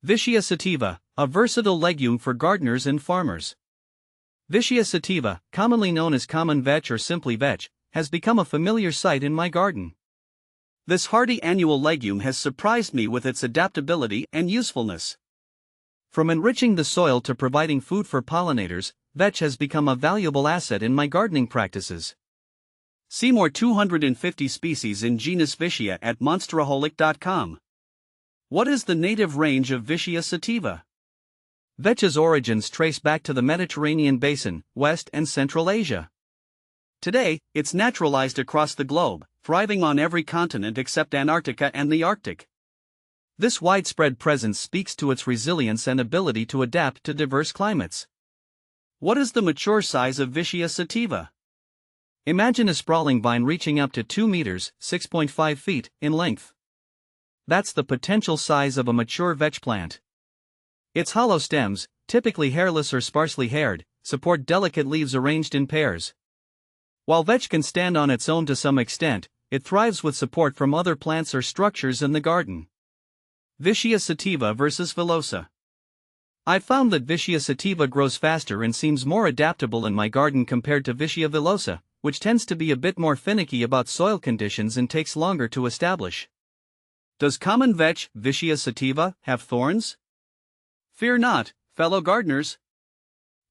Vicia sativa, a versatile legume for gardeners and farmers. Vicia sativa, commonly known as common vetch or simply vetch, has become a familiar sight in my garden. This hardy annual legume has surprised me with its adaptability and usefulness. From enriching the soil to providing food for pollinators, vetch has become a valuable asset in my gardening practices. See more 250 species in genus Vicia at monsteraholic.com. What is the native range of Vicia sativa? Vetch's origins trace back to the Mediterranean basin, West and Central Asia. Today, it's naturalized across the globe, thriving on every continent except Antarctica and the Arctic. This widespread presence speaks to its resilience and ability to adapt to diverse climates. What is the mature size of Vicia sativa? Imagine a sprawling vine reaching up to 2 meters, 6.5 feet, in length. That's the potential size of a mature vetch plant. Its hollow stems, typically hairless or sparsely haired, support delicate leaves arranged in pairs. While vetch can stand on its own to some extent, it thrives with support from other plants or structures in the garden. Vicia sativa versus villosa. I've found that Vicia sativa grows faster and seems more adaptable in my garden compared to Vicia villosa, which tends to be a bit more finicky about soil conditions and takes longer to establish. Does common vetch, Vicia sativa, have thorns? Fear not, fellow gardeners.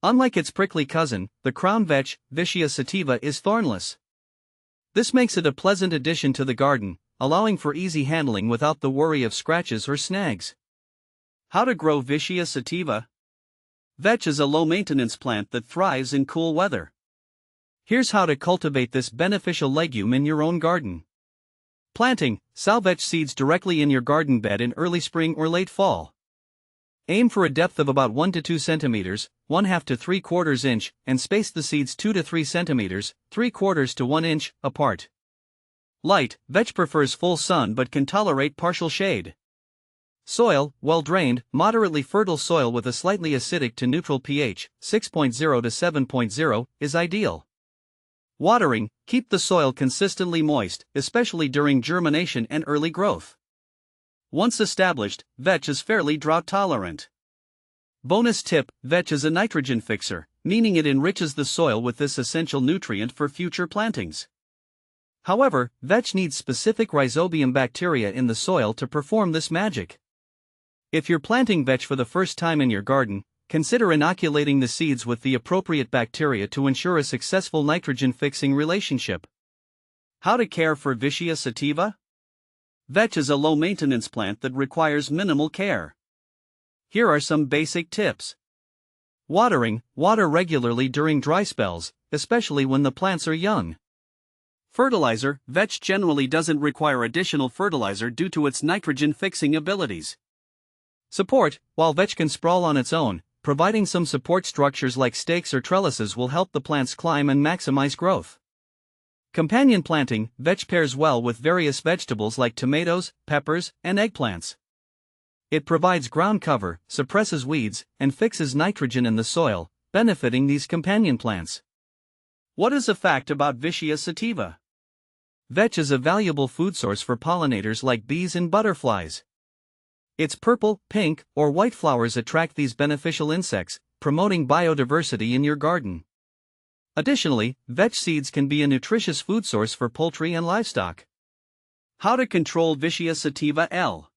Unlike its prickly cousin, the crown vetch, Vicia sativa, is thornless. This makes it a pleasant addition to the garden, allowing for easy handling without the worry of scratches or snags. How to grow Vicia sativa? Vetch is a low-maintenance plant that thrives in cool weather. Here's how to cultivate this beneficial legume in your own garden. Planting: sow vetch seeds directly in your garden bed in early spring or late fall. Aim for a depth of about 1 to 2 centimeters, 1/2 to 3/4 inch, and space the seeds 2 to 3 centimeters, 3/4 to 1 inch, apart. Light: vetch prefers full sun but can tolerate partial shade. Soil: well-drained, moderately fertile soil with a slightly acidic to neutral pH, 6.0 to 7.0, is ideal. Watering: keep the soil consistently moist, especially during germination and early growth. Once established, vetch is fairly drought-tolerant. Bonus tip: vetch is a nitrogen fixer, meaning it enriches the soil with this essential nutrient for future plantings. However, vetch needs specific rhizobium bacteria in the soil to perform this magic. If you're planting vetch for the first time in your garden, consider inoculating the seeds with the appropriate bacteria to ensure a successful nitrogen-fixing relationship. How to care for Vicia sativa? Vetch is a low-maintenance plant that requires minimal care. Here are some basic tips. Watering: water regularly during dry spells, especially when the plants are young. Fertilizer: vetch generally doesn't require additional fertilizer due to its nitrogen-fixing abilities. Support: while vetch can sprawl on its own, providing some support structures like stakes or trellises will help the plants climb and maximize growth. Companion planting: vetch pairs well with various vegetables like tomatoes, peppers, and eggplants. It provides ground cover, suppresses weeds, and fixes nitrogen in the soil, benefiting these companion plants. What is a fact about Vicia sativa? Vetch is a valuable food source for pollinators like bees and butterflies. Its purple, pink, or white flowers attract these beneficial insects, promoting biodiversity in your garden. Additionally, vetch seeds can be a nutritious food source for poultry and livestock. How to control Vicia sativa L.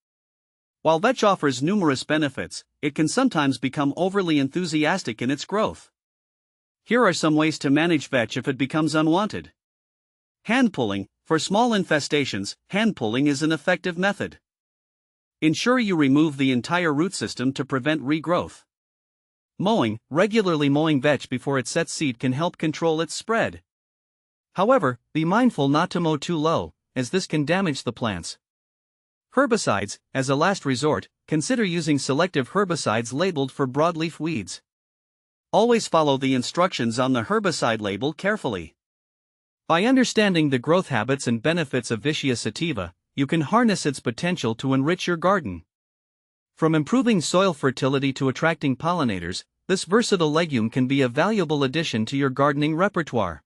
While vetch offers numerous benefits, it can sometimes become overly enthusiastic in its growth. Here are some ways to manage vetch if it becomes unwanted. Hand pulling: for small infestations, hand pulling is an effective method. Ensure you remove the entire root system to prevent regrowth. Mowing: regularly mowing vetch before it sets seed can help control its spread. However, be mindful not to mow too low, as this can damage the plants. Herbicides: as a last resort, consider using selective herbicides labeled for broadleaf weeds. Always follow the instructions on the herbicide label carefully. By understanding the growth habits and benefits of Vicia sativa, you can harness its potential to enrich your garden. From improving soil fertility to attracting pollinators, this versatile legume can be a valuable addition to your gardening repertoire.